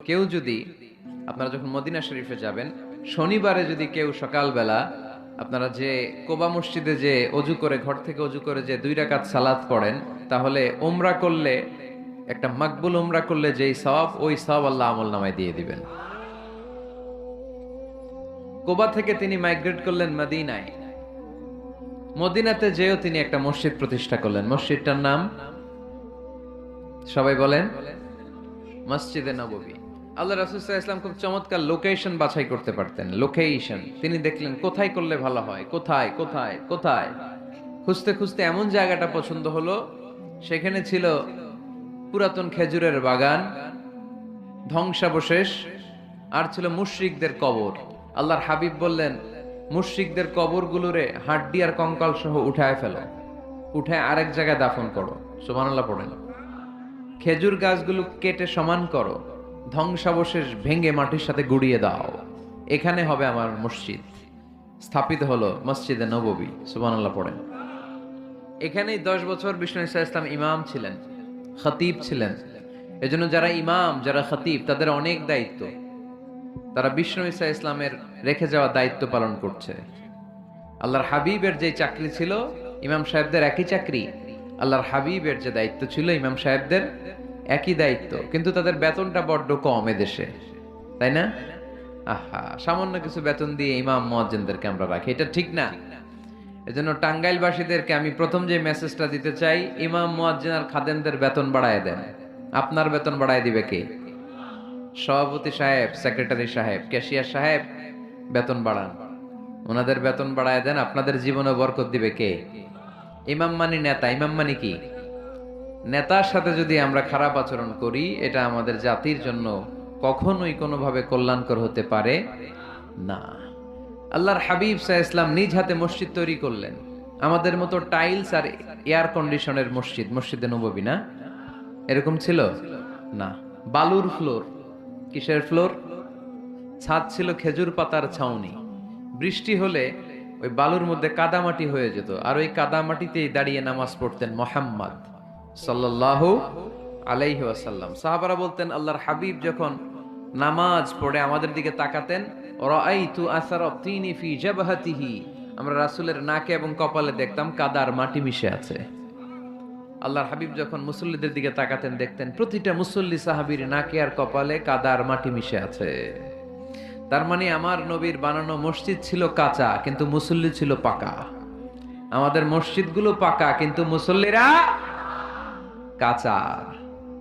কেউ যদি, আপনারা যখন মদিনা শরীফে যাবেন, শনিবারে যদি কেউ সকালবেলা আপনারা যে কোবা মসজিদে যে অজু করে, ঘর থেকে অজু করে যে 2 রাকাত সালাত পড়েন, তাহলে উমরা করলে, একটা মাকবুল উমরা করলে যেই সওয়াব, ওই সওয়াব আল্লাহ আমলনামায় দিয়ে দিবেন। কোবা থেকে তিনি মাইগ্রেট করলেন মদিনায়। মদিনাতে যেও তিনি একটা মসজিদ প্রতিষ্ঠা করলেন। মসজিদটার নাম সবাই বলেন, মসজিদে নববী। আল্লাহ রাসূল সাল্লাল্লাহু আলাইহি ওয়াসাল্লাম খুব চমৎকার লোকেশন বাছাই করতে পারতেন। লোকেশন তিনি দেখলেন কোথায় করলে ভালো হয়, কোথায় কোথায় কোথায়, খুঁজতে খুঁজতে এমন জায়গাটা পছন্দ হলো, সেখানে ছিল পুরাতন খেজুরের বাগান, ধ্বংসাবশেষ, আর ছিল মুশরিকদের কবর। আল্লাহর হাবিব বললেন, মুশরিকদের কবরগুলোরে হাড্ডি আর কঙ্কাল সহ উঠায় ফেলো, উঠায় আরেক জায়গায় দাফন করো। সুবহানাল্লাহ পড়েন। খেজুর গাছগুলো কেটে সমান করো, ধ্বংসাবশেষ ভেঙে মাটির সাথে গুড়িয়ে দাও, এখানে হবে আমার মসজিদ। স্থাপিত হলো মসজিদে নববী। সুবহানাল্লাহ পড়েন। এখানেই 10 বছর বিষ্ণু ইসা ইসলাম ইমাম ছিলেন, খতিব ছিলেন। এজন্য যারা ইমাম, যারা খতিব, তাদের অনেক দায়িত্ব। তারা বিষ্ণু ইসা ইসলামের রেখে যাওয়া দায়িত্ব পালন করছে। আল্লাহর হাবিবের যে চাকরি ছিল, ইমাম সাহেবদের একই চাকরি। আল্লাহর হাবিবের যে দায়িত্ব ছিল, ইমাম সাহেবদের একই দায়িত্ব, কিন্তু তাদের বেতনটা বড্ড কম এদেশে, তাই না? আহা, সামান্য কিছু বেতন দিয়ে ইমাম মুয়াজ্জিনদেরকে আমরা রাখি, এটা ঠিক না। এজন্য টাঙ্গাইলবাসীদেরকে আমি প্রথম যে মেসেজটা দিতে চাই, ইমাম মুয়াজ্জিন আর খাদেমদের বেতন বাড়ায় দেন। আপনার বেতন বাড়ায় দিবে কে? সভাপতি সাহেব, সেক্রেটারি সাহেব, ক্যাশিয়ার সাহেব, বেতন বাড়ান, ওনাদের বেতন বাড়ায় দেন। আপনাদের জীবনে বরকত দিবে কে? ইমাম মানি নেতা। ইমাম মানি কি? নেতার সাথে যদি আমরা খারাপ আচরণ করি, এটা আমাদের জাতির জন্য কখনোই কোনোভাবে কল্যাণকর হতে পারে না। আল্লাহর হাবিব সাল্লাল্লাহু আলাইহি ওয়াসাল্লাম নিজ হাতে মসজিদ তৈরি করলেন। আমাদের মতো টাইলস আর এয়ার কন্ডিশনের মসজিদ, মসজিদে নববী না, এরকম ছিল না। বালুর ফ্লোর। কিসের ফ্লোর? ছাদ ছিল খেজুর পাতার ছাউনি। বৃষ্টি হলে ওই বালুর মধ্যে কাদামাটি হয়ে যেত, আর ওই কাদামাটিতেই দাঁড়িয়ে নামাজ পড়তেন মুহাম্মদ সাল্লাল্লাহু আলাইহি ওয়াসাল্লাম। সাহাবারা বলতেন, আল্লাহর হাবিব যখন নামাজ পড়ে আমাদের দিকে তাকাতেন, রাআইতু আসারা তিনি ফি জাবহাতিহি, আমরা রাসূলের নাকে এবং কপালে দেখতাম কাদার মাটি মিশে আছে। আল্লাহর হাবিব যখন মুসল্লিদের দিকে তাকাতেন, দেখতেন প্রতিটা মুসল্লি সাহাবীর নাকে আর কপালে কাদার মাটি মিশে আছে। তার মানে আমার নবীর বানানো মসজিদ ছিল কাঁচা, কিন্তু মুসল্লি ছিল পাকা। আমাদের মসজিদগুলো পাকা, কিন্তু মুসল্লিরা কাঁচা।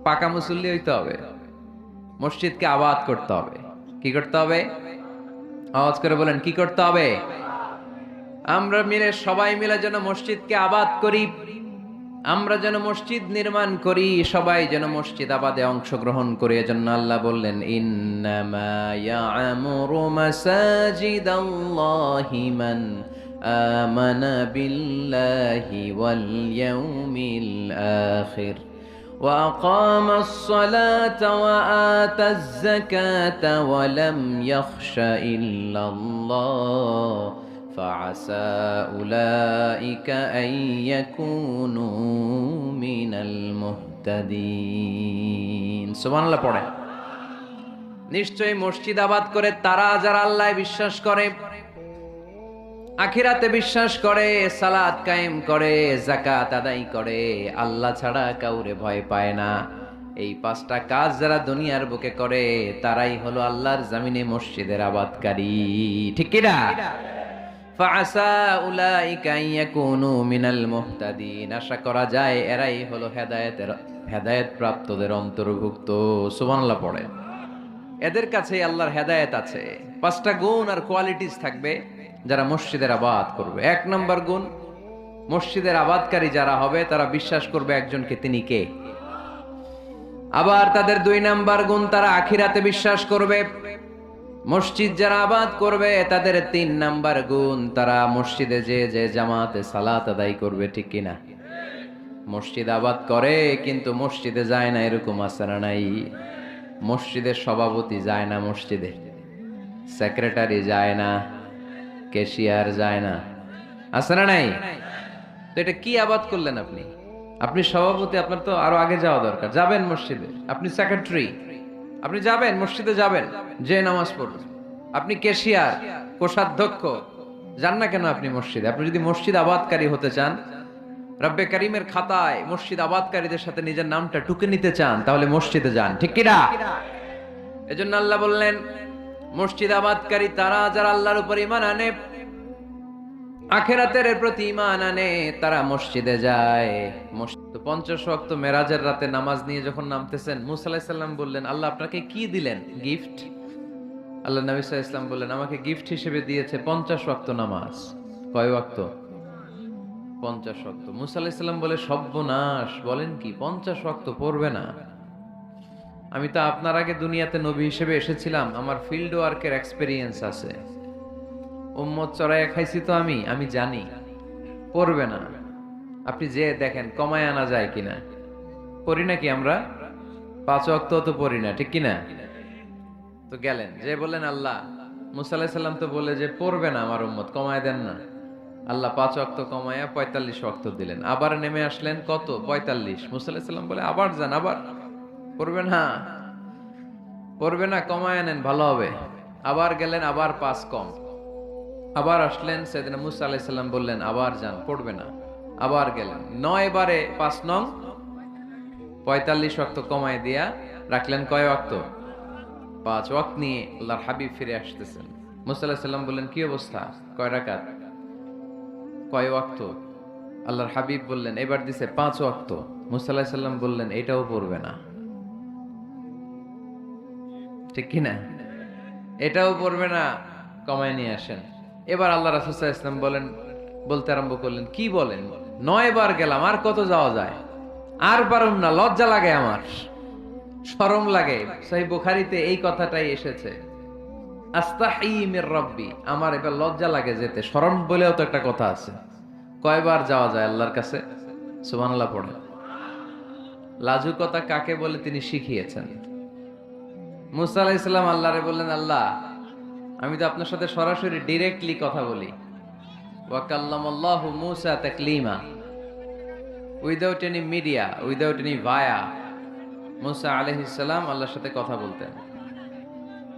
পাকা মুসল্লি হইতে হবে, মসজিদকে আবাদ করতে হবে। কি করতে হবে? আওয়াজ করে বলেন, কি করতে হবে? আমরা মিলে, সবাই মিলে যেন মসজিদকে আবাদ করি, আমরা যেন মসজিদ নির্মাণ করি, সবাই যেন মসজিদ আবাদে অংশগ্রহণ করে। এজন্য আল্লাহ বললেন, ইন্নামা ইয়া'মুরু মাসাজিদাল্লাহি মান আমানা বিল্লাহি ওয়াল ইয়াউমিল আখির ওয়া আকামাস সালাতা ওয়া আতাজ যাকাতা ওয়া লাম ইয়াখশা ইল্লাল্লাহ فعسى أولئك أن يكونوا من المهتدين। সুবহানাল্লাহ পড়ে। নিশ্চয়ই মসজিদ আবাদ করে তারা যারা আল্লাহ বিশ্বাস করে, আখিরাতে বিশ্বাস করে, সালাত কায়েম করে, যাকাত আদায় করে, আল্লাহ ছাড়া কাউরে ভয় পায় না। এই 5টা কাজ যারা দুনিয়ার বুকে করে, তারাই হলো আল্লাহর জমিনে মসজিদের আবাদকারী। ঠিক কি না? ফাআসা উলাইকা ইয়াকুনু মিনাল মুহতাদিন। আশা করা যায় এরাই হলো হেদায়েত প্রাপ্তদের অন্তর্ভুক্ত। সুবহানাল্লাহ পড়ে। এদের কাছে আল্লাহর হেদায়েত আছে। 5টা গুণ আর কোয়ালিটিস থাকবে যারা মসজিদের আবাদ করবে। 1 নম্বর গুণ, মসজিদের আবাদকারী যারা হবে তারা বিশ্বাস করবে একজনকে, তিনি কে। আবার তাদের 2 নম্বর গুণ, তারা আখিরাতে বিশ্বাস করবে। মসজিদ যারা আবাদ করবে তাদের 3 নাম্বার গুণ, তারা মসজিদে যে জামাতে সালাত আদায় করবে। ঠিক কিনা? মসজিদ আবাদ করে কিন্তু মসজিদে যায় না, এরকম আছে না নাই? মসজিদের সভাপতি যায় না, মসজিদে সেক্রেটারি যায় না, ক্যাশিয়ার যায় না, আছে না নাই? তো এটা কি আবাদ করলেন আপনি? আপনি সভাপতি, আপনার তো আরো আগে যাওয়া দরকার। যাবেন মসজিদে, আপনি সেক্রেটারি, আপনি যাবেন, মসজিদে যাবেন, যে নামাজ পড়বেন। আপনি ক্যাশিয়ার, কোষাধ্যক্ষ, যান না কেন আপনি মসজিদে? আপনি যদি মসজিদ আবাদকারী হতে চান, রব্বে কারিমের খাতায় মসজিদ আবাদকারীদের সাথে নিজের নামটা টুকে নিতে চান, তাহলে মসজিদে যান, ঠিক কিনা? এজন্য আল্লাহ বললেন, মসজিদ আবাদকারী তারা যারা আল্লাহর উপর ঈমান আনে, আখিরাতের প্রতি ঈমান আনে, তারা মসজিদে যায়। তো 50 ওয়াক্ত মেরাজের রাতে নামাজ নিয়ে যখন নামতেছেন, মুসা আলাইহিস সালাম বললেন, আল্লাহ আপনাকে কি দিলেন গিফট? আল্লাহ নবী সাল্লাল্লাহু আলাইহি ওয়াসাল্লাম বললেন, আমাকে গিফট হিসেবে দিয়েছে 50 ওয়াক্ত নামাজ। কয় ওয়াক্ত? 50 ওয়াক্ত। মুসা আলাইহিস সালাম বলে, সর্বনাশ, বলেন কি 50 ওয়াক্ত পড়বে না? আমি তো আপনার আগে দুনিয়াতে নবী হিসেবে এসেছিলাম, আমার ফিল্ড ওয়ার্কের এক্সপেরিয়েন্স আছে, উম্মত চড়াইয়া খাইছি তো আমি জানি পড়বে না। আপনি যে দেখেন কমায় আনা যায় কিনা। পড়ি নাকি আমরা? 5 ওয়াক্ত তো পড়ি না, ঠিক কিনা? তো গেলেন, যে বললেন আল্লাহ, মুসা আলাইহিস সালাম তো বলে যে পড়বে না আমার উম্মত, কমায় দেন না। আল্লাহ 5 ওয়াক্ত কমায়া 45 ওয়াক্ত দিলেন। আবার নেমে আসলেন কত? 45। মুসা আলাইহিস সালাম বলে, আবার যান, আবার পড়বে না, পড়বে না, কমায় নেন, ভালো হবে। আবার গেলেন, আবার 5 কম। আবার আসলেন, সাইয়েদনা মুসা আলাইহিস সালাম বললেন, আবার যান, পড়বে না। আবার গেলেন, 9 বারে 5 নং 45 ওয়াক্ত কমায় দিয়া রাখলেন কয় ওয়াক্ত? 5 ওয়াক্ত নিয়ে আল্লাহর হাবিব ফিরে আসতেছেন। মুসা আলাইহিস সালাম বললেন, কি অবস্থা? কয় রাকাত? কয় ওয়াক্ত? আল্লাহর হাবিব বললেন, এবার দিছে 5 ওয়াক্ত। মুসা আলাইহিস সালাম বললেন, এটাও পড়বে না, ঠিক কিনা? এটাও পড়বে না, কমায় নিয়ে আসেন। এবার আল্লাহ রাসূল সাল্লাল্লাহু আলাইহি ওয়াসাল্লাম বলতে আরম্ভ করলেন, কি বলেন, 9 বার গেলাম, আর কত যাওয়া যায়? আর পারুম না, লজ্জা লাগে, আমার শরম লাগে। সহিহ বুখারীতে এই কথাটাই এসেছে, আস্তাহি মির রাব্বি, আমার এবার লজ্জা লাগে যেতে। শরম বলেও তো একটা কথা আছে। কয়বার যাওয়া যায় আল্লাহর কাছে? সুবহানাল্লাহ পড়ে। লাজুকতা কাকে বলে তিনি শিখিয়েছেন। মুসা আলাইহিস সালাম আল্লাহরে বললেন, আল্লাহ, আমি তো আপনার সাথে সরাসরি ডিরেক্টলি কথা বলি। ওয়া কাল্লামাল্লাহু মুসা তাকলিমা, without any media, without any via. মুসা আলাইহিস সালাম আল্লাহর সাথে কথা বলতেন।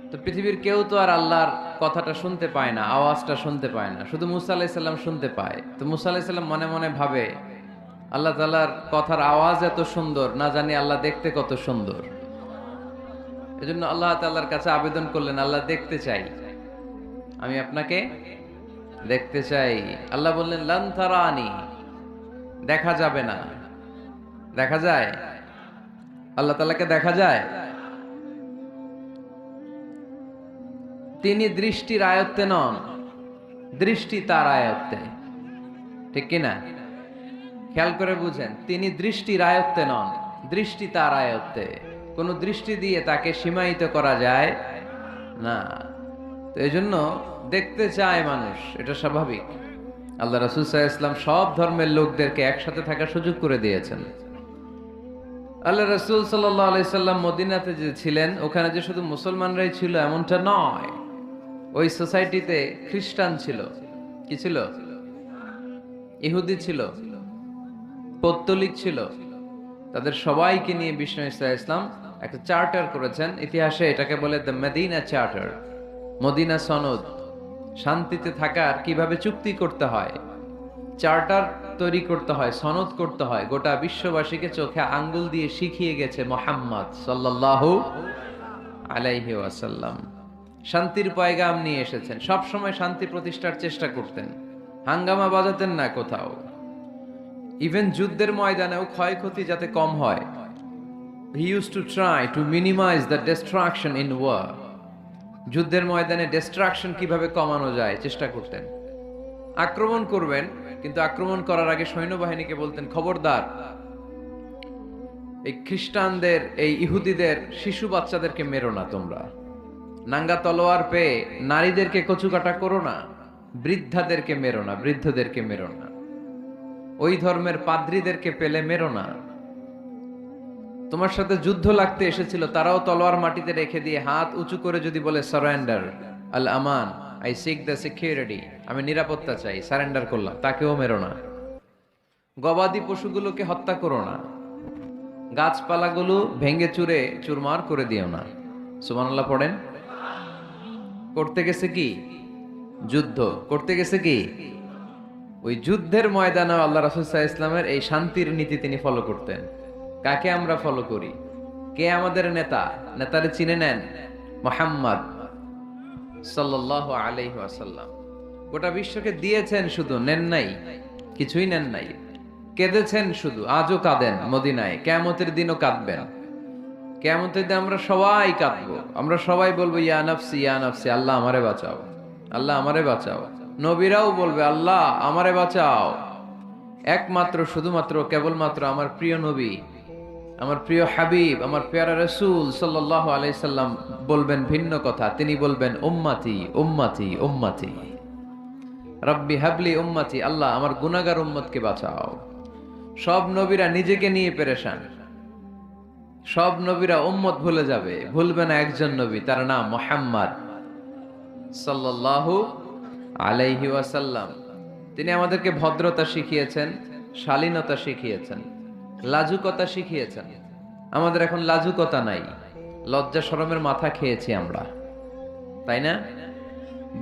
তো পৃথিবীর কেউ তো আর আল্লাহর কথাটা শুনতে পায় না, আওয়াজটা শুনতে পায় না, শুধু মুসা আলাইহিস সালাম শুনতে পায়। তো মুসা আলাইহিস সালাম মনে মনে ভাবে, আল্লাহ তাআলার কথার আওয়াজ এত সুন্দর, না জানি আল্লাহ দেখতে কত সুন্দর। এজন্য আল্লাহ তাআলার কাছে আবেদন করলেন, আল্লাহ দেখতে চাই, আমি আপনাকে দেখতে চাই। আল্লাহ বললেন, লান তারানি, দেখা যাবে না। দেখা যায়? আল্লাহ তাআলাকে দেখা যায়? তিনি দৃষ্টির আয়ত্তে নন, দৃষ্টি তার আয়ত্তে, ঠিক কিনা? খেয়াল করে বুঝেন, তিনি দৃষ্টির আয়ত্তে নন, দৃষ্টি তার আয়ত্তে। কোন দৃষ্টি দিয়ে তাকে সীমায়িত করা যায় না। তো এই জন্য দেখতে চায় মানুষ, এটা স্বাভাবিক। আল্লাহ রাসূল সাল্লাল্লাহু আলাইহি ওয়াসাল্লাম সব ধর্মের লোকদেরকে একসাথে থাকার সুযোগ করে দিয়েছেন। আল্লাহ রাসূল সাল্লাল্লাহু আলাইহি সাল্লাম মদিনাতে যে ছিলেন, ওখানে যে শুধু মুসলমানরাই ছিল এমনটা নয়। ওই সোসাইটিতে খ্রিস্টান ছিল, কি ছিল? ইহুদি ছিল, পৌত্তলিক ছিল। তাদের সবাইকে নিয়ে বিষ্ণু ইসলাম একটা চার্টার করেছেন। ইতিহাসে এটাকে বলে দ্য মদিনা চার্টার, মদিনা সনদ। শান্তিতে থাকার কিভাবে চুক্তি করতে হয়, চার্টার তৈরি করতে হয়, সনদ করতে হয়, গোটা বিশ্ববাসীকে চোখে আঙ্গুল দিয়ে শিখিয়ে গেছে মুহাম্মদ সাল্লাল্লাহু আলাইহি ওয়াসাল্লাম। শান্তির পয়গাম নিয়ে এসেছেন, সব সময় শান্তি প্রতিষ্ঠার চেষ্টা করতেন, হাঙ্গামা বাজাতেন না কোথাও। ইভেন যুদ্ধের ময়দানেও ক্ষয়ক্ষতি যাতে কম হয়, he used to try to minimize the destruction in war. যুদ্ধের ময়দানে ডিস্ট্রাকশন কিভাবে কমানো যায় চেষ্টা করতেন। আক্রমণ করবেন, কিন্তু আক্রমণ করার আগে সৈন্যবাহিনীকে বলতেন, খবরদার, এই খ্রিস্টানদের, এই ইহুদিদের শিশু বাচ্চাদেরকে মেরো না, তোমরা নাঙ্গা তলোয়ার পেয়ে নারীদেরকে কচুকাটা করো না, বৃদ্ধাদেরকে মেরো না, বৃদ্ধদেরকে মেরো না, ওই ধর্মের পাদ্রীদেরকে পেলে মেরো না। তোমার সাথে যুদ্ধ লাগতে এসেছিল, তারাও তলোয়ার মাটিতে রেখে দিয়ে হাত উঁচু করে যদি বলে surrender, Al Aman, I sick the security, আমি নিরাপত্তা চাই, সারেন্ডার করলাম, তাকেও মেরো না। গবাদি পশুগুলোকে হত্যা করো না, গাছপালাগুলো ভেঙে চুরে চুরমার করে দিও না। সুবহানাল্লাহ পড়েন। করতে গেছে কি? যুদ্ধ করতে গেছে কি? ওই যুদ্ধের ময়দানে আল্লাহ রাসূল সাল্লাল্লাহু আলাইহি ইসলামের এই শান্তির নীতি তিনি ফলো করতেন। কাকে আমরা ফলো করি? কে আমাদের নেতা? নেতারে চিনে নেন, মুহাম্মদ সাল্লাল্লাহু আলাইহি ওয়াসাল্লাম। গোটা বিশ্বকে দিয়েছেন, শুধু নেন নাই, কিছুই নেন নাই। কেঁদেছেন শুধু, আজও কাঁদেন মদিনায়, কিয়ামতের দিনও কাঁদবেন। কিয়ামতের দিন আমরা সবাই কাঁদবো, আমরা সবাই বলবো ইয়া নাফসি ইয়া নাফসি, আল্লাহ আমারে বাঁচাও, আল্লাহ আমারে বাঁচাও। নবীরাও বলবে আল্লাহ আমারে বাঁচাও। একমাত্র শুধুমাত্র কেবলমাত্র আমার প্রিয় নবী, আমার প্রিয় হাবিব, আমার প্যারা রাসূল সাল্লাল্লাহু আলাইহি সাল্লাম বলবেন ভিন্ন কথা। তিনি বলবেন উম্মতি উম্মতি উম্মতি, রব্বি হাবলি উম্মতি, আল্লাহ আমার গুনাহগার উম্মতকে বাঁচাও। সব নবীরা নিজেকে নিয়ে পেরেশান, সব নবীরা উম্মত ভুলে যাবে, ভুলবে না একজন নবী, তার নাম মুহাম্মদ সাল্লাল্লাহু আলাইহি ওয়াসাল্লাম। তিনি আমাদেরকে ভদ্রতা শিখিয়েছেন, শালীনতা শিখিয়েছেন, লাজুকতা শিখিয়েছেন। আমাদের এখন লাজুকতা নাই, লজ্জা শরমের মাথা খেয়েছি আমরা, তাই না?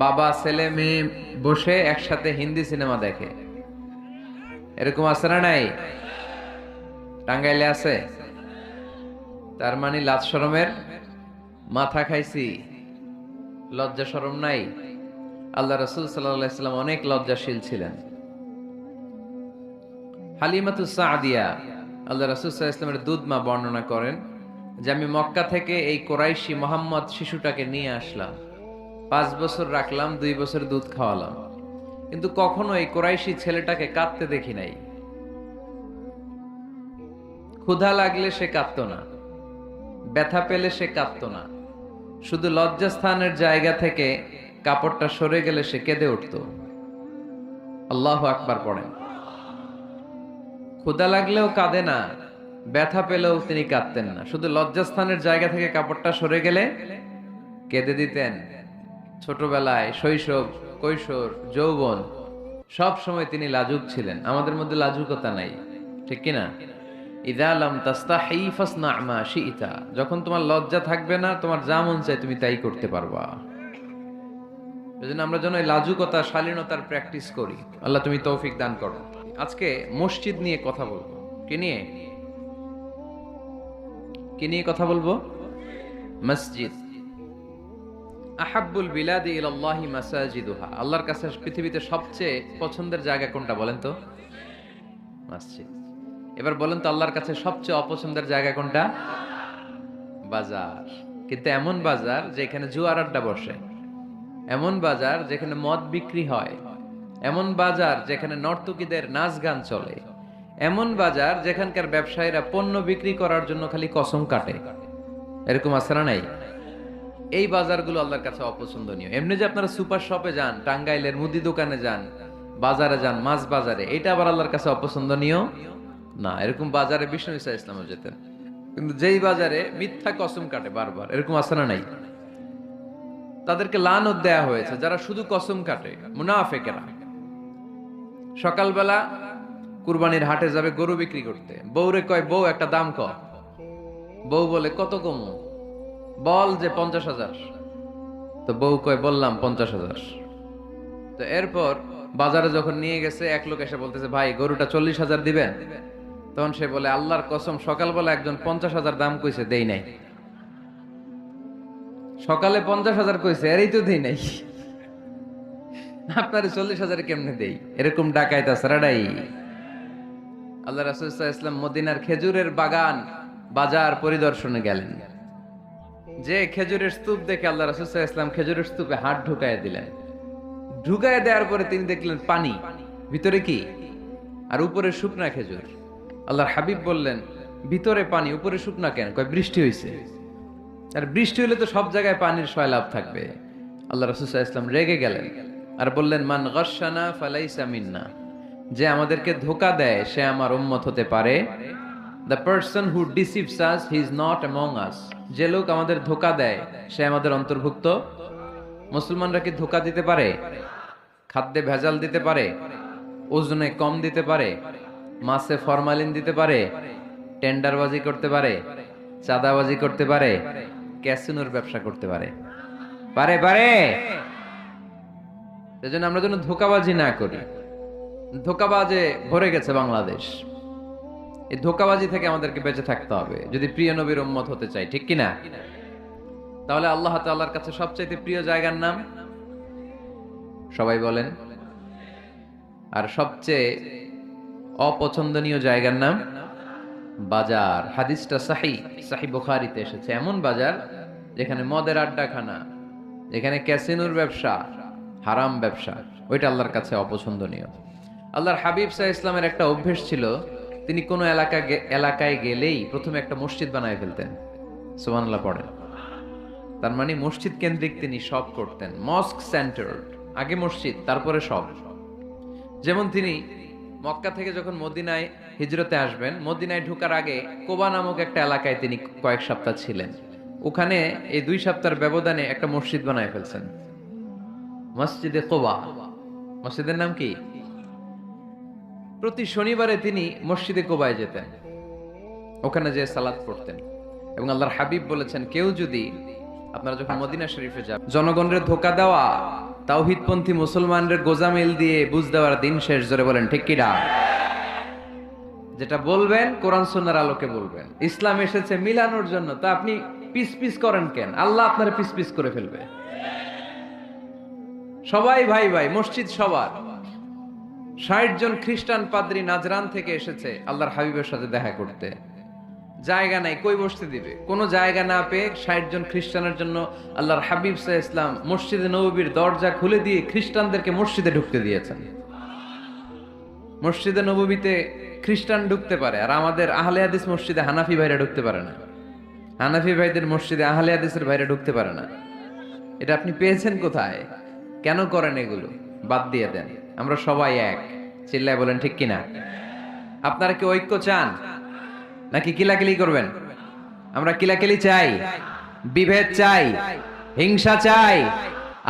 বাবা ছেলে মেয়ে বসে একসাথে হিন্দি সিনেমা দেখে, এরকম আছে না নাই? টাঙ্গাইলে আছে। তার মানে লাজ শরমের মাথা খাইছি, লজ্জা শরম নাই। আল্লাহ রাসূল সাল্লাল্লাহু আলাইহি ওয়াসাল্লাম অনেক লজ্জাশীল ছিলেন। হালিমাতুস সাদিয়া, আল্লাহ রাসূল সাল্লাল্লাহু আলাইহি ওয়াসাল্লামের দুধ মা বর্ণনা করেন যে আমি মক্কা থেকে এই কোরাইশি মুহাম্মদ শিশুটাকে নিয়ে আসলাম, 5 বছর রাখলাম, 2 বছর দুধ খাওয়ালাম, কিন্তু কখনো এই কোরাইশি ছেলেটাকে কাঁদতে দেখি নাই। ক্ষুধা লাগলে সে কাঁদতো না, ব্যথা পেলে সে কাঁদতো না, শুধু লজ্জাস্থানের জায়গা থেকে কাপড়টা সরে গেলে সে কেঁদে উঠত। আল্লাহু আকবার পড়েন। ক্ষুধা লাগলেও কাঁদে না, ব্যথা পেলেও তিনি কাঁদতেন না, শুধু লজ্জাস্থানের জায়গা থেকে কাপড়টা সরে গেলে কেঁদে দিতেন। ছোটবেলায়, শৈশব, কৈশোর, যৌবন, সব সময় তিনি লাজুক ছিলেন। আমাদের মধ্যে লাজুকতা নাই, ঠিক কিনা? ইযা লাম তাস্তাহি ফাসনা মা শি'তা, যখন তোমার লজ্জা থাকবে না, তোমার যা মন চায় তুমি তাই করতে পারবা। এজন্য আমরা যেন এই লাজুকতা, শালীনতার প্র্যাকটিস করি। আল্লাহ তুমি তৌফিক দান করো। আজকে মসজিদ নিয়ে কথা বলবো। কি নিয়ে? কি নিয়ে কথা বলবো? মসজিদ। আহাব্বুল বিলাদি ইলাল্লাহি মাসাজিদুহা, আল্লাহর কাছে পৃথিবীতে সবচেয়ে পছন্দের জায়গা কোনটা বলেন তো? মসজিদ। এবার বলেন তো আল্লাহর কাছে সবচেয়ে অপছন্দের জায়গা কোনটা? বাজার। কিন্তু এমন বাজার যেখানে জুয়ার আড্ডা বসে, এমন বাজার যেখানে মদ বিক্রি হয়, এমন বাজার যেখানে নর্তকীদের নাচ গান চলে, এমন বাজার যেখানকার ব্যবসায়ীরা পণ্য বিক্রি করার জন্য খালি কসম কাটে। এরকম আছে না নাই? এই বাজারগুলো আল্লাহর কাছে অপছন্দনীয়। এমনি যে আপনারা সুপার শপে যান, টাঙ্গাইলের মুদি দোকানে যান, বাজারে যান, মাছ বাজারে, এটা আবার আল্লাহর কাছে অপছন্দনীয় না। এরকম বাজারে বিষ্ণু ঈসা ইসলামও যেতেন, কিন্তু যেই বাজারে মিথ্যা কসম কাটে বারবার, এরকম আছে না নাই? তাদেরকে লানত দেয়া হয়েছে যারা শুধু কসম কাটে, মুনাফিকেরা। সকালবেলা কুরবানির হাটে যাবে গরু বিক্রি করতে, বউরে কয় বউ একটা দাম ক। বউ বলে কত কমু? বল যে 50,000। তো বউ কয় বললাম 50,000। তো এরপর বাজারে যখন নিয়ে গেছে, এক লোক এসে বলতেছে ভাই গরুটা 40,000 দিবেন? তখন সে বলে আল্লাহর কসম সকালবেলা একজন 50,000 দাম কইছে, দেই নাই। সকালে 50,000 কইছে, এরই তো দেই নাই, আপনার 40,000 কেমনে দেই? এরকম ডাকাইত আছে রাডাই। আল্লাহ রাসূল সাল্লাল্লাহু আলাইহি ওয়াসাল্লাম মদিনার খেজুরের বাগান, বাজার পরিদর্শনে গেলেন। যে খেজুরের স্তূপ দেখে আল্লাহ রাসূল সাল্লাল্লাহু আলাইহি ওয়াসাল্লাম খেজুরের স্তূপে হাত ঢুকায় দিলেন। ঢুকায় দেওয়ার পরে তিনি দেখলেন পানি, ভিতরে কি? আর উপরে শুকনা খেজুর। আল্লাহর হাবিব বললেন ভিতরে পানি, উপরে শুকনা কেন? কয় বৃষ্টি হইছে। আর বৃষ্টি হলে তো সব জায়গায় পানির সয়লাভ থাকবে। আল্লাহ রাসূল সাল্লাল্লাহু আলাইহি ওয়াসাল্লাম রেগে গেলেন আর বললেন মান গাশশানা ফালাইসা মিন্না, যে আমাদেরকে ধোঁকা দেয় সে আমার উম্মত হতে পারে। The person who deceives us he is not among আস, যে লোক আমাদের ধোঁকা দেয় সে আমাদের অন্তর্ভুক্ত। মুসলমানরা কি ধোঁকা দিতে পারে? খাদ্যে ভেজাল দিতে পারে? ওজনে কম দিতে পারে? মাছে ফরমালিন দিতে পারে? টেন্ডারবাজি করতে পারে? চাঁদাবাজি করতে পারে? ক্যাসিনোর ব্যবসা করতে পারে? পারে পারে। সেজন্য আমরা যেন ধোঁকাবাজি না করি। ধোঁকাবাজে ভরে গেছে বাংলাদেশ। এই ধোঁকাবাজি থেকে আমাদেরকে বেঁচে থাকতে হবে যদি প্রিয় নবীর উম্মত হতে চাই, ঠিক কিনা? তাহলে আল্লাহ তাআলার কাছে সবচাইতে প্রিয় জায়গার নাম সবাই বলেন। আর সবচেয়ে অপছন্দনীয় জায়গার নাম বাজার। হাদিসটা সহিহ বুখারীতে এসেছে। এমন বাজার যেখানে মদের আড্ডাখানা, যেখানে ক্যাসিনোর ব্যবসা, হারাম ব্যবসা, ওইটা আল্লাহর কাছে অপছন্দনীয়। আল্লাহর হাবিব সাল্লাল্লাহু আলাইহি ওয়াসাল্লামের একটা অভ্যেস ছিল, তিনি কোনো এলাকায় গেলেই প্রথমে একটা মসজিদ বানায় ফেলতেন। সুবহানাল্লাহ পড়েন। তার মানে মসজিদ কেন্দ্রিক তিনি সব করতেন। মস্ক সেন্টার্ড, আগে মসজিদ তারপরে সব। যেমন তিনি মক্কা থেকে যখন মদিনায় হিজরতে আসবেন, মদিনায় ঢোকার আগে কোবা নামক একটা এলাকায় তিনি কয়েক সপ্তাহ ছিলেন। ওখানে এই 2 সপ্তাহের ব্যবধানে একটা মসজিদ বানায় ফেলছেন, মসজিদে কোবা। মসজিদের নাম কি? প্রতি শনিবারে তিনি মসজিদে কোবায় যেতেন, ওখানে যে সালাত পড়তেন। এবং আল্লাহর হাবিব বলেছেন, কেউ যদি, আপনারা যখন মদিনা শরীফে যান, জনগণের ধোকা দেওয়া, তাওহীদপন্থী মুসলমানদের গোজামিল দিয়ে বুঝ দেওয়ার দিন শেষ। জোরে বলেন ঠিক কি না? যেটা বলবেন কোরআন সুন্নাহর আলোকে বলবেন। ইসলাম এসেছে মিলানোর জন্য, তা আপনি পিস পিস করেন কেন? আল্লাহ আপনার পিস পিস করে ফেলবে। সবাই ভাই ভাই, মসজিদ সবার। 60 জন খ্রিস্টান পাদ্রী নাজরান থেকে এসেছে আল্লাহর হাবিবের সাথে দেখা করতে। জায়গা নাই, কই বসতে দিবে? কোনো জায়গা না পেয়ে 60 জন খ্রিস্টানের জন্য আল্লাহর হাবিব সাল্লাল্লাহু আলাইহি ওয়াসাল্লাম মসজিদে নববীর দরজা খুলে দিয়ে খ্রিস্টানদেরকে মসজিদে ঢুকতে দিয়েছেন। মসজিদে নববীতে খ্রিস্টান ঢুকতে পারে, আর আমাদের আহলে হাদিস মসজিদে হানাফি ভাইরা ঢুকতে পারে না। হানাফি ভাইদের মসজিদে আহলে হাদিসের ভাইরা ঢুকতে পারে না। এটা আপনি পেয়েছেন কোথায়? কেন করেন এগুলো? বাদ দিয়ে দেন। আমরা সবাই এক। চিল্লায় বলেন ঠিক কিনা? আপনারা কি ঐক্য চান নাকি কিলাকিলি করবেন? আমরা কিলাকিলি চাই, বিভেদ চাই, হিংসা চাই,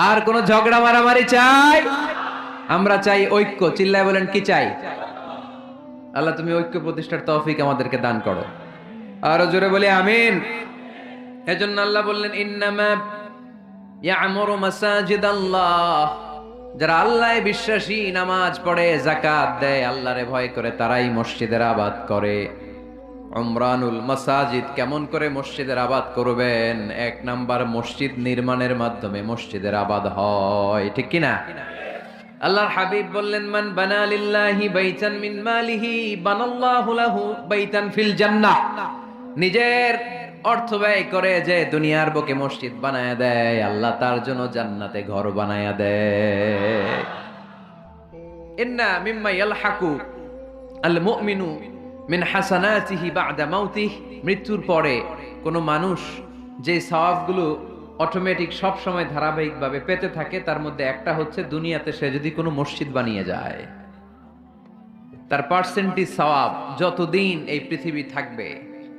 আর কোন ঝগড়া মারামারি চাই? আমরা চাই ঐক্য। চিল্লায় বলেন কি চাই? আল্লাহ তুমি ঐক্য প্রতিষ্ঠার তৌফিক আমাদেরকে দান করো। আরো জোরে বলি আমিন। এজন্য আল্লাহ বললেন, ইন্নামা ইয়ামুরু মাসাজিদাল্লাহ, যারা আল্লাহয় বিশ্বাসী, নামাজ পড়ে, যাকাত দেয়, আল্লাহরে ভয় করে, তারাই মসজিদের আবাদ করে। উমরানুল মাসাজিদ, কেমন করে মসজিদের আবাদ করবেন? 1 নাম্বার, মসজিদ নির্মাণের মাধ্যমে মসজিদের আবাদ হয়, ঠিক কি না? আল্লাহর হাবিব বললেন, মান বানা লিল্লাহি বাইতান মিন মালিহি বানাল্লাহু লাহু বাইতান ফিল জান্নাহ। নিজের অর্থ ব্যয় করে যে দুনিয়ার বুকে মসজিদ বানায়া দেয়, আল্লাহ তার জন্য জান্নাতে ঘর বানায়া দেয়। ইন্না মিম্মা ইয়ালহাকু আল মুমিনু মিন হাসানাতিহি বা'দা মাউতিহি, মৃত্যুর পরে কোন মানুষ যে সওয়াবগুলো অটোমেটিক সব সময় ধারাবাহিকভাবে পেতে থাকে, তার মধ্যে একটা হচ্ছে দুনিয়াতে সে যদি কোনো মসজিদ বানিয়ে যায়, তার পার্সেন্টেজ সওয়াব যতদিন এই পৃথিবী থাকবে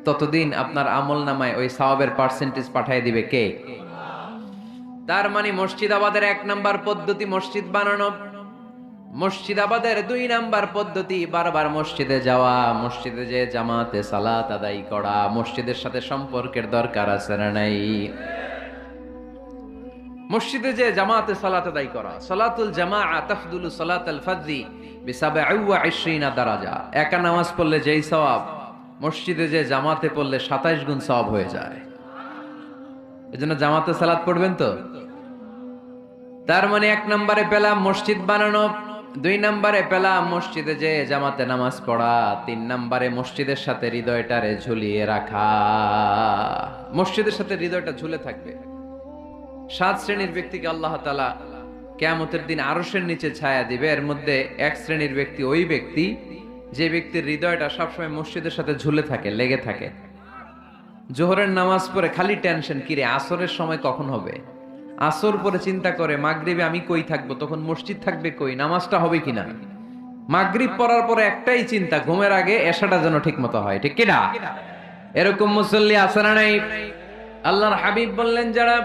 ততদিন আপনার আমল নামায় ওই সওয়াবের পার্সেন্টেজ পাঠিয়ে দিবে কে? তার মানে মসজিদ আবাদের 1 নাম্বার পদ্ধতি মসজিদ বানানো। মসজিদ আবাদের 2 নাম্বার পদ্ধতি বারবার মসজিদে যাওয়া, মসজিদে যে জামাতে সালাত আদায় করা। মসজিদের সাথে সম্পর্কের দরকার আছে না নাই? মসজিদে যে জামাতে সালাত আদায় করা। সালাতুল জামাআ তাফদুলু সালাতাল ফাজরি বি27 দারাজা। একা নামাজ পড়লে যেই সওয়াব, মসজিদে যে জামাতে পড়লে 27 গুণ সওয়াব হয়ে যায়। এজন্য জামাতে সালাত পড়বেন তো। তার মানে 1 নম্বরে পেলাম মসজিদ বানানো, 2 নম্বরে পেলাম মসজিদে যে জামাতে নামাজ পড়া, 3 নম্বরে মসজিদের সাথে হৃদয়টারে ঝুলিয়ে রাখা। মসজিদের সাথে হৃদয়টা ঝুলে থাকবে। 7 শ্রেণীর ব্যক্তিকে আল্লাহ তাআলা কিয়ামতের দিন আরশের নিচে ছায়া দিবে। এর মধ্যে 1 শ্রেণীর ব্যক্তি ওই ব্যক্তি যে ব্যক্তির হৃদয়টা সবসময় মসজিদের সাথে ঝুলে থাকে, লেগে থাকে। জোহরের নামাজ পড়ে খালি টেনশন, কিরে আসরের সময় কখন হবে। আসর পরে চিন্তা করে মাগরিবে আমি কই থাকবো, তখন মসজিদ থাকবে কই, নামাজটা হবে কিনা। মাগরিব পড়ার পরে একটাই চিন্তা, ঘুমের আগে এশাটা যেন ঠিক মতো হয়, ঠিক কিনা? এরকম মুসল্লি আছে না নাই? আল্লাহর হাবিব বললেন, যারা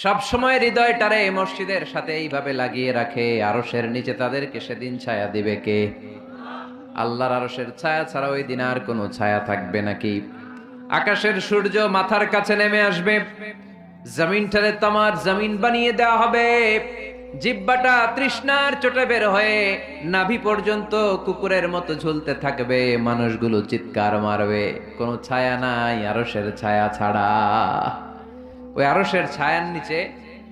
সব সময় হৃদয়টারে মসজিদের সাথে এইভাবে লাগিয়ে রাখে, আরশের নিচে তাদেরকে সেদিন ছায়া দিবে কে? আল্লাহর আরশের ছায়া ছাড়া ওই দিন আর কোনো ছায়া থাকবে নাকি? আকাশের সূর্য মাথার কাছে নেমে আসবে, জমিনটারে তামার জমিন বানিয়ে দেওয়া হবে। জিহ্বাটা তৃষ্ণার চোটে বের হয়ে নাভি পর্যন্ত কুকুরের মতো ঝুলতে থাকবে। মানুষগুলো চিৎকার মারবে, কোনো ছায়া নাই আরশের ছায়া ছাড়া। ওই আরশের ছায়ার নিচে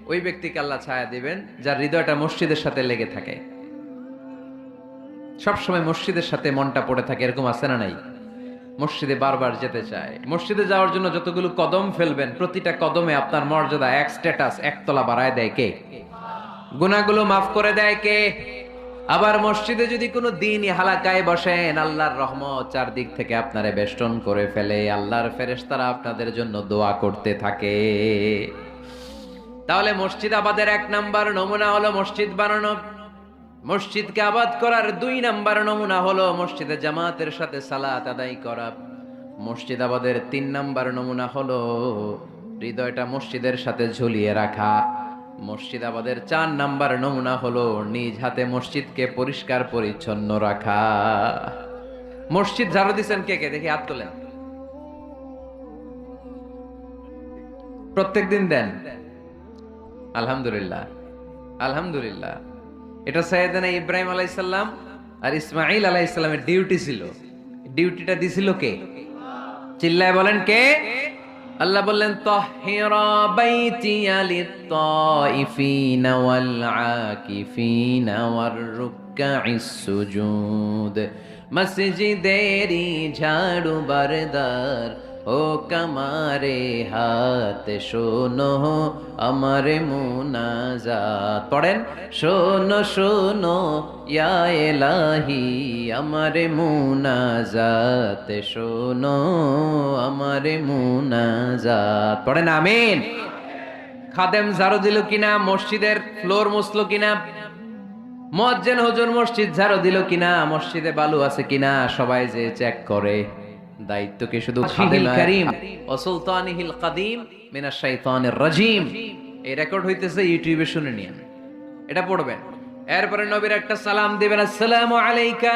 ওই ব্যক্তিকে আল্লাহ ছায়া দিবেন যার হৃদয়টা মসজিদের সাথে লেগে থাকে, সবসময় মসজিদের সাথে মনটা পড়ে থাকে। এরকম আছে না নাই? মসজিদে বারবার যেতে চায়। মসজিদে যাওয়ার জন্য যতগুলো কদম ফেলবেন, প্রতিটা কদমে আপনার মর্যাদা এক স্ট্যাটাস, একতলা বাড়ায় দেয় কে? গুনাহগুলো মাফ করে দেয় কে? আবার মসজিদে যদি কোনো দিনই হালাকায় বসেন, আল্লাহর রহমত চারদিক থেকে আপনারে বেষ্টন করে ফেলে। আল্লাহর ফেরেশতারা আপনাদের জন্য দোয়া করতে থাকে। তাহলে মসজিদ আবাদের 1 নাম্বার নমুনা হলো মসজিদ বানানো। মসজিদকে আবাদ করার 2 নাম্বার নমুনা হলো মসজিদে জামাতের সাথে সালাত আদায় করা। মসজিদ আবাদের 3 নাম্বার নমুনা হলো হৃদয়টা মসজিদের সাথে ঝুলিয়ে রাখা। মসজিদ আবাদের 4 নাম্বার নমুনা হলো নিজ হাতে মসজিদকে পরিষ্কার পরিচ্ছন্ন রাখা। মসজিদ ঝাড়ু দিচ্ছেন কে কে? দেখি হাত তোলেন। প্রত্যেকদিন দেন? আলহামদুলিল্লাহ, আলহামদুলিল্লাহ। এটা সাইয়েদনা ইব্রাহিম আলাইহিস সালাম আর ইসমাঈল আলাইহিস সালামের ডিউটি ছিল। ডিউটিটা দিছিল কে? চিল্লায় বলেন কে? আল্লাহ বললেন তাহহিরা বাইতিয়া লিত-তাইফিনা ওয়াল আকিফিনা ওয়ার রুকআইস সুজুদ। মসজিদেরি ঝাড়ু বারদার ও কামারে হাত শোনো আমারে মুনাজাত। পড়েন, শোনো শোনো ইয়া ইলাহি আমারে মুনাজাত, শোনো আমারে মুনাজাত। পড়েন আমিন। খাদেম ঝাড়ু দিল কিনা? মসজিদের ফ্লোর মুছলো কিনা? মুয়াজ্জিন হুজুর মসজিদ ঝাড়ু দিল কিনা? মসজিদে বালু আছে কিনা? সবাই যে চেক করে। দায়িত্বকে শুধু খাদেম কারীম ও সুলতানিহিল কাদিম মিনাশ শাইতানির রাজিম। এই রেকর্ড হইতেছে, ইউটিউবে শুনে নিন, এটা পড়বেন। এরপরে নবীর একটা সালাম দিবেন, আসসালামু আলাইকা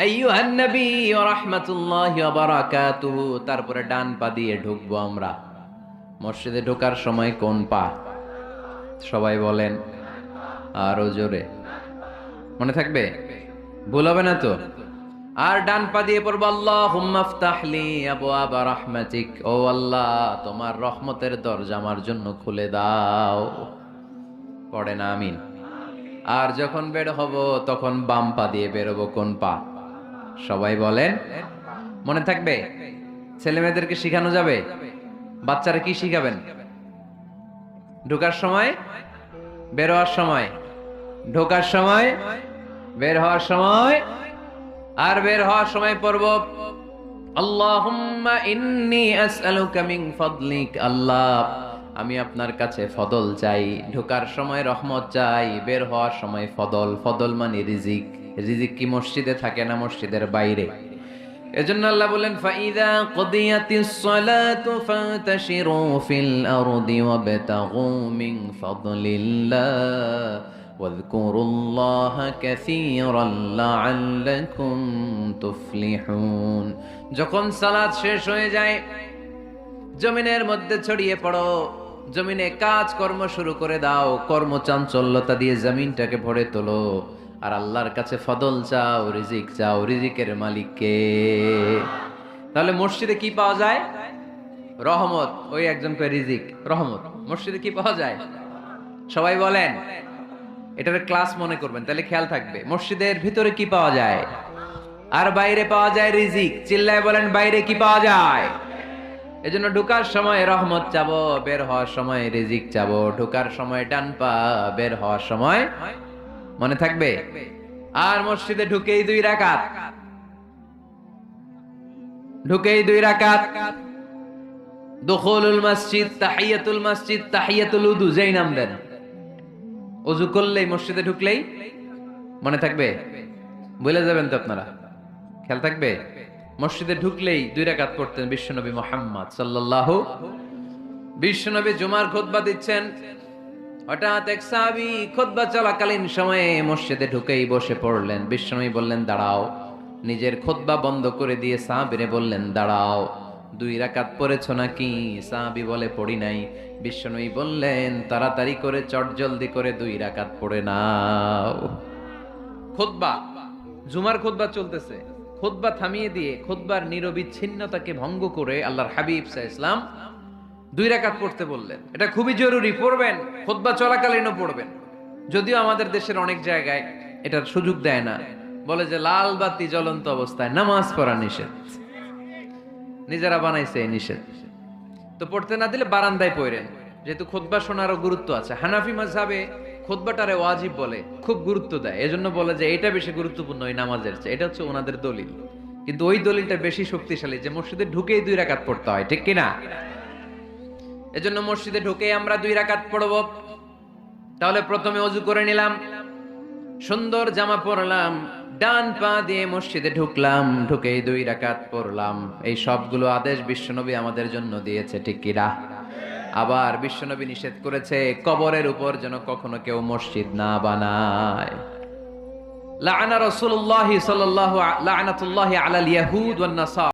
আইয়ুহান নবী ওয়া রাহমাতুল্লাহি ওয়া বারাকাতুহু। তারপরে ডান পা দিয়ে ঢুকবো আমরা। মসজিদে ঢোকার সময় কোন পা? সবাই বলেন আরো জোরে, মনে থাকবে? ভুল হবে না তো? আর ডান পা দিয়ে পড়বো আল্লাহুম্মা ইফতাহলি আবওয়াবা রাহমাতিক। ও আল্লাহ, তোমার রহমতের দরজা আমার জন্য খুলে দাও। পড়েন আমিন। আর যখন বের হব তখন বাম পা দিয়ে বের হবো। কোন পা? সবাই বলেন, মনে থাকবে? ছেলে মেয়েদেরকে শিখানো যাবে? বাচ্চারা কি শিখাবেন? ঢোকার সময়, বের হওয়ার সময়, ঢোকার সময়, বের হওয়ার সময়। আর বের হওয়ার সময় পড়ব আল্লাহুম্মা ইন্নী আসআলুকা মিন ফাদলিক। আল্লাহ, আমি আপনার কাছে ফদল চাই। ঢোকার সময় রহমত চাই, বের হওয়ার সময় ফদল। ফদল মানে রিজিক। রিজিক কি মসজিদে থাকে না মসজিদের বাইরে? এজন্য আল্লাহ বলেন ফাইদা কুদিয়াতিস সালাতু ফান্তাশিরু ফিল আরদি ওয়াবতাগু মিন ফাদলিল্লাহ ওয়াযকুরুল্লাহা কাসীরান লাআল্লাকুম তুফলিহুন। যখন সালাত শেষ হয়ে যায়, জমিনের মধ্যে ছড়িয়ে পড়ো, জমিনে কাজ কর্ম শুরু করে দাও। কর্মচাঞ্চল্যতা দিয়ে জমিনটাকে ভরে তোলো। আর আল্লাহর কাছে ফদল চাও, রিজিক চাও। রিজিকের মালিক কে? তাহলে মসজিদে কি পাওয়া যায়? রহমত। ওই একজন কয় রিজিক, রহমত। মসজিদে কি পাওয়া যায়? সবাই বলেন। এটার ক্লাস মনে করবেন, তাহলে খেয়াল থাকবে। মসজিদের ভিতরে কি পাওয়া যায়? আর বাইরে পাওয়া যায় রিজিক। চিল্লায় বলেন, বাইরে কি পাওয়া যায়? এজন্য ঢোকার সময় রহমত চাবো, বের হওয়ার সময় রিজিক চাবো। ঢোকার সময় ডান পা, বের হওয়ার সময়, মনে থাকবে? আর মসজিদে ঢুকেই 2 রাকাত, ঢুকেই 2 রাকাত। দুখুলুল মসজিদ, তাহিয়াতুল মসজিদ, তাহিয়াতুল উযু, যেই নাম দেন। ওযু করলেই, মসজিদে ঢুকলেই, মনে থাকবে? ভুলে যাবেন তো আপনারা? খেয়াল থাকবে? মসজিদে ঢুকলেই 2 রাকাত পড়তেন বিশ্বনবী মুহাম্মদ সাল্লাল্লাহু। বিশ্বনবী জুমার খুতবা দিচ্ছেন, হঠাৎ এক সাহাবী খুতবা চলাকালীন সময়ে মসজিদে ঢুকেই বসে পড়লেন। বিশ্বনবী বললেন দাঁড়াও। নিজের খুতবা বন্ধ করে দিয়ে সাহাবীরে বললেন দাঁড়াও। 2 রাকাত পড়েছো নাকি? সাহাবী বলে পড়ি নাই। বিশ্বনবী বললেন তাড়াতাড়ি করে চটজলদি করে 2 রাকাত পড়ে নাও। খুতবা, জুমার খুতবা চলতেছে, খুতবা থামিয়ে দিয়ে খুতবার নিরবিচ্ছিন্নতাকে ভঙ্গ করে আল্লাহর হাবিব সাল্লাল্লাহু আলাইহি ওয়াসাল্লাম 2 রাকাত পড়তে বললেন। এটা খুবই জরুরি, পড়বেন, খুতবা চলাকালীনও পড়বেন। যদিও আমাদের দেশের অনেক জায়গায় এটার সুযোগ দেয় না, বলে যে লাল বাতি জ্বলন্ত অবস্থায় নামাজ পড়া নিষেধ, নিজেরা বানাইছে এই নিষেধ। তো পড়তে না দিলে বারান্দায় পড়েন, যেহেতু খুতবা শোনারও গুরুত্ব আছে। হানাফি মাযহাবে খুতবাটারে ওয়াজিব বলে, খুব গুরুত্ব দেয়, এজন্য বলে যে এটা বেশি গুরুত্বপূর্ণ ওই নামাজের চেয়ে। এটা হচ্ছে ওনাদের দলিল, কিন্তু ওই দলিলটা বেশি শক্তিশালী যে মসজিদে ঢুকেই 2 রাকাত পড়তে হয়, ঠিক কিনা? এজন্য মসজিদে ঢুকেই আমরা 2 রাকাত পড়ব। তাহলে প্রথমে ওযু করে নিলাম, সুন্দর জামা পরলাম, ডান পা দিয়ে মসজিদে ঢুকলাম, ঢুকেই 2 রাকাত পড়লাম। এই সবগুলো আদেশ বিশ্বনবী আমাদের জন্য দিয়েছে, ঠিক কিনা? আবার বিশ্বনবী নিষেধ করেছে কবরের উপর যেন কখনো কেউ মসজিদ না বানায়। লাআনা রাসূলুল্লাহি সাল্লাল্লাহু লাআনাতুল্লাহি আলাল ইয়াহুদ ওয়ান নাসারা।